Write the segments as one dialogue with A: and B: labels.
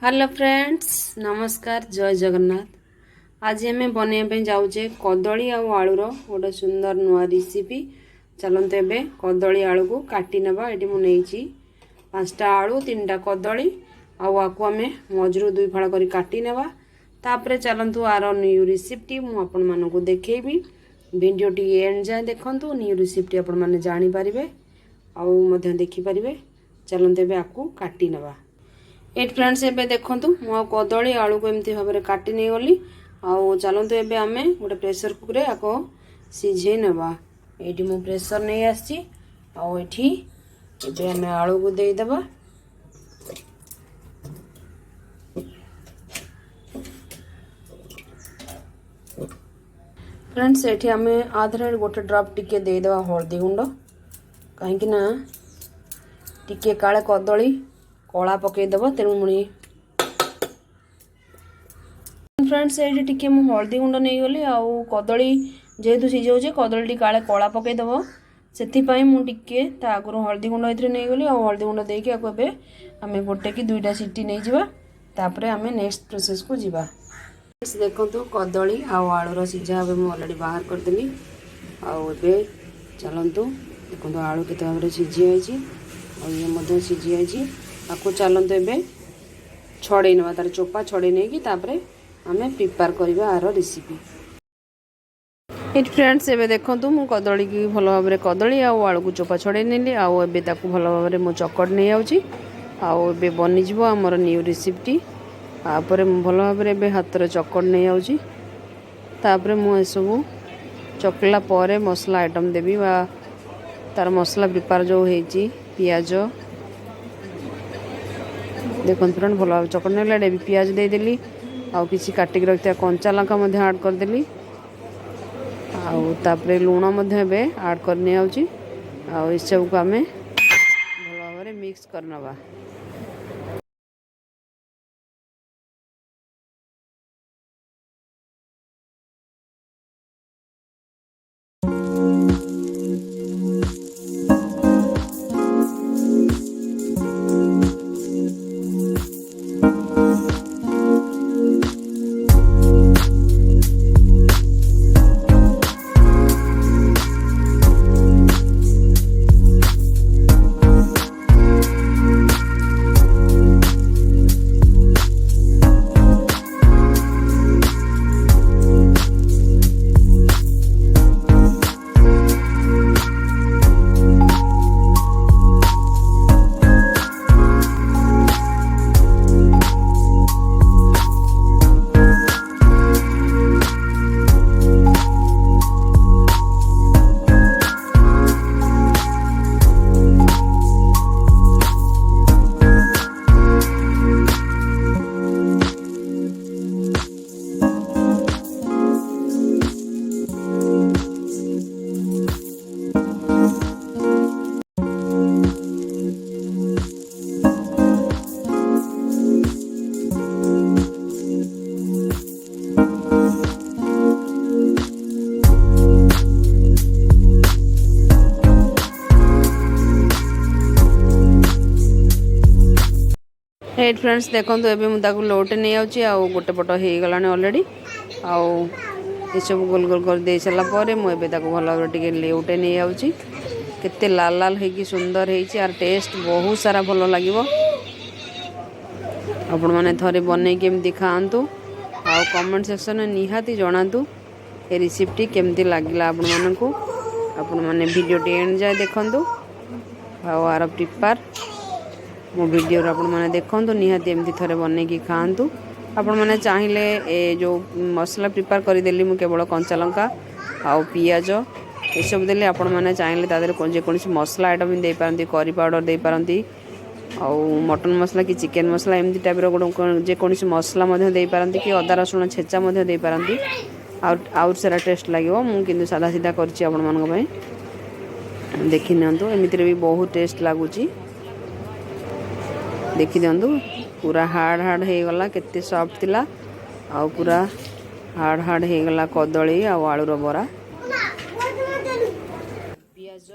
A: Hello friends, नमस्कार, जय जगन्नाथ। आज आम बनवाई जाऊे कदली आलूर गोटे सुंदर नुआ रेसिपी। चलते एवं कदली आलू को काटी नवा। ये मुझे 5टा आलू 3टा कदली आको आम मझरू 2 फाड़ कर काटी नवा। तापर चलतु आर न्यू रेसिपी मुझे देखी। वीडियो टी एंड जाए देखूँ। न्यू रेसिपी आपण मैंने जानीपारे आउ देखिपारे। चलते एवं आपको काटी नवा। एट फ्रेंड्स एबे देखंतु मो कदली आलू को एमती भाव में काटी नहीं गली। आउ चलतु एबे आमे गोटे प्रेशर कुकर रे आको सिझे नवा। एठी मो प्रेशर नहीं आसी। आउ एठी एबे आमे आलू को दे देबा। फ्रेंड्स एठी आमे आधरे गोटे ड्रॉप टिके दे देबा हल्दी गुंड, कहीं ना टिके काले कदली कला पकईदेव। तेणु मुझे फ्रेंड्स ये टिके मु हल्दी गुंड नहीं गली। आउ कदली जेहेतु सिझाऊे कदली टी काले कला पकईदेव से मुझे आगुरी हल्दी गुंड ये नहीं गली। आउ हल्दी गुंड देके आम गोटे कि 2टा सीटी नहीं जावा। तापर आम नेक्स्ट प्रोसेस को जीवा। देखो कदली आलूर सीझा मुझे अलरेडी बाहर करदेली। आए चलतु देखो आलू केते भाव में सीझी ये सीझी जाइए। आपको चलते एवं छड़े ना तार चोपा छड़े नहीं आम प्रिपेयर करवा आर रेसिपी। ये फ्रेंड्स एवं देखो मु कदली की भल भाव में कदली आलू को चोपा छड़े नेली। आउ भल भाव में मो चकड़ नहीं आउे बनीज आमर न्यू रेसिपी। तापर भल भाव में हाथ चकड़ नहीं आउे मुझे चकला पर मसला आइटम देवी तार मसला प्रिपेयर जो होती पियाज देखो फ्रेंड भल भाव चकड़ नहीं भी पियाज देदेली। आउ किसी काटिक रखा कंचा लंका आड करदेली। आउे लुण आड करनी आउ सब को आम भल भाव में मिक्स करनवा। एट फ्रेंड्स देखो मुझे लोटे नहीं आउ गोटे पट हो गला अलरेडी। आउ ये सब गोल गोल कर दे सारापर मुझे भल भाव लेउटे नहीं आते लाल लाल हो सुंदर होर टेस्ट बहुत सारा भल लगे। आपण मैंने थे बन केमती खातु आउ कमेंट सेक्शन में निहाती जनातु ये रेसिपी केमती लगे आपण को। आपण मैंने वीडियो टी एंड जाए देखु आर प्रिपेयर मो वीडियो आपण मैंने देखूँ निहाती एमती थे बनई खातु। आपण मैंने चाहिए ए जो मसला प्रिपेयर करदेली मु केवल कंचा लंका आउ पियाज ये सब देली। आपण मैंने चाहिए जेकोसी मसला आइटम दे पारती करी पाउडर दे पारती आउ मटन मसला कि चिकेन मसला एमती टाइप जेकोसी मसला दे पारती कि अदा रसुण छेचा दे पारती आउट सारा टेस्ट लगे। मुझे सादा सीधा करछि आपण मानक देखि नियंतु एमिति भी बहुत टेस्ट लगुच। देखी दिंतु पूरा हार्ड हार्ड हो गला केते सॉफ्ट थिला आउ पूरा हार्ड हार्ड हो गला कदली आलूर बरा। पियाज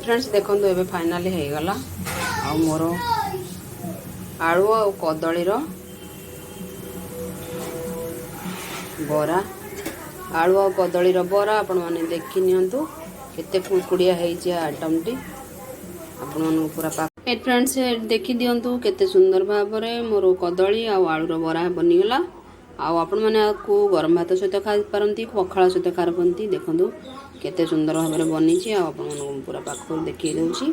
A: फ्रेंड्स देखो ये फाइनाली हो गला मोर आलू और कदली बरा आलू और कदली बरा आपण मैंने देखी नियंतु केते कुड़कुड़िया है आइटम टी आपण मन पूरा फ्रेंड्स देखी दिंतु केते सुंदर भाव में मोर कदली आलूर बरा बनीगला आपण मैंने आपको गरम भात सहित खाई पारती पखाल सहित खाई पारती देखूँ केते सुंदर भाव में बनी आपण पूरा पाखर देखी दूसरी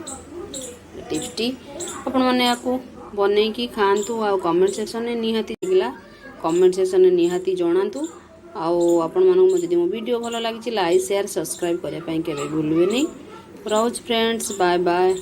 A: टेस्टी आपण मैंने आपको बनईकी खातु आ कमेंट सेक्शन में निहाती लगिला कमेंट सेक्शन में निहाती जनातु आपण मानक जदि मो वीडियो भल लगी लाइक शेयर सब्सक्राइब करने के भूलवे नहीं। रोज फ्रेंड्स बाय बाय।